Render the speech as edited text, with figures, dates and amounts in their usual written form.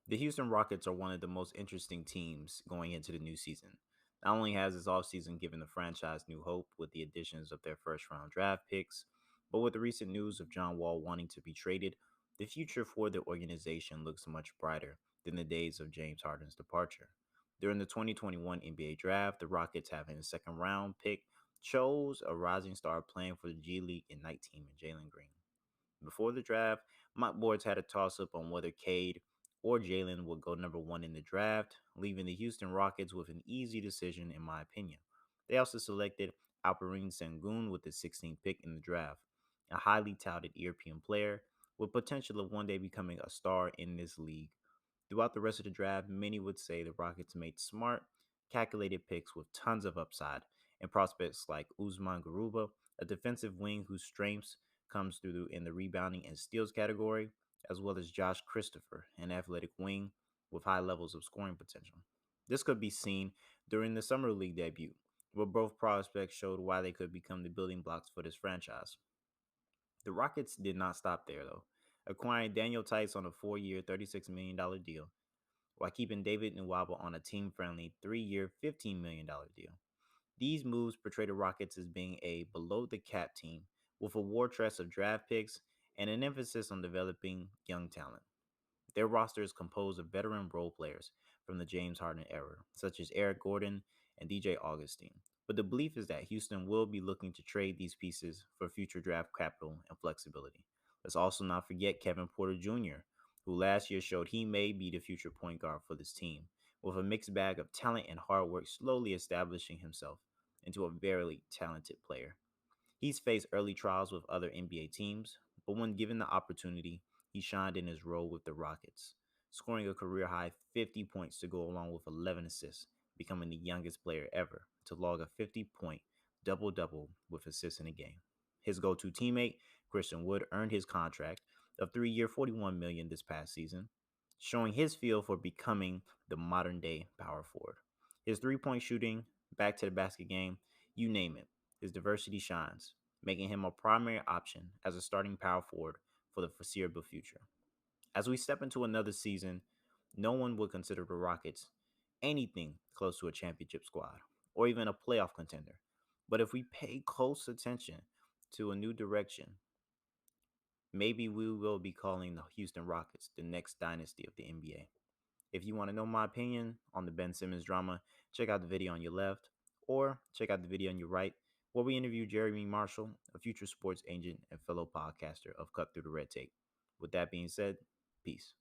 The Houston Rockets are one of the most interesting teams going into the new season. Not only has this offseason given the franchise new hope with the additions of their first round draft picks, but with the recent news of John Wall wanting to be traded, the future for the organization looks much brighter than the days of James Harden's departure. During the 2021 NBA draft, the Rockets, having a second round pick, chose a rising star playing for the G League Ignite team in Jalen Green. Before the draft, mock boards had a toss up on whether Cade or Jalen would go number one in the draft, leaving the Houston Rockets with an easy decision, in my opinion. They also selected Alperen Sengun with the 16th pick in the draft, a highly touted European player with potential of one day becoming a star in this league. Throughout the rest of the draft, many would say the Rockets made smart, calculated picks with tons of upside, and prospects like Usman Garuba, a defensive wing whose strengths comes through in the rebounding and steals category, as well as Josh Christopher, an athletic wing with high levels of scoring potential. This could be seen during the Summer League debut, where both prospects showed why they could become the building blocks for this franchise. The Rockets did not stop there, though, acquiring Daniel Tice on a 4-year, $36 million deal, while keeping David Nwaba on a team-friendly 3-year, $15 million deal. These moves portray the Rockets as being a below-the-cap team with a war chest of draft picks and an emphasis on developing young talent. Their roster is composed of veteran role players from the James Harden era, such as Eric Gordon and DJ Augustine. But the belief is that Houston will be looking to trade these pieces for future draft capital and flexibility. Let's also not forget Kevin Porter Jr., who last year showed he may be the future point guard for this team, with a mixed bag of talent and hard work slowly establishing himself into a very talented player. He's faced early trials with other NBA teams, but when given the opportunity, he shined in his role with the Rockets, scoring a career high 50 points to go along with 11 assists, becoming the youngest player ever to log a 50-point double double with assists in a game. His go to teammate, Christian Wood, earned his contract of 3-year $41 million this past season, showing his feel for becoming the modern day power forward. His 3-point shooting, back to the basket game, you name it, his diversity shines, making him a primary option as a starting power forward for the foreseeable future. As we step into another season, no one would consider the Rockets anything close to a championship squad or even a playoff contender. But if we pay close attention to a new direction, maybe we will be calling the Houston Rockets the next dynasty of the NBA. If you want to know my opinion on the Ben Simmons drama, check out the video on your left or check out the video on your right, where we interview Jeremy Marshall, a future sports agent and fellow podcaster of Cut Through the Red Tape. With that being said, peace.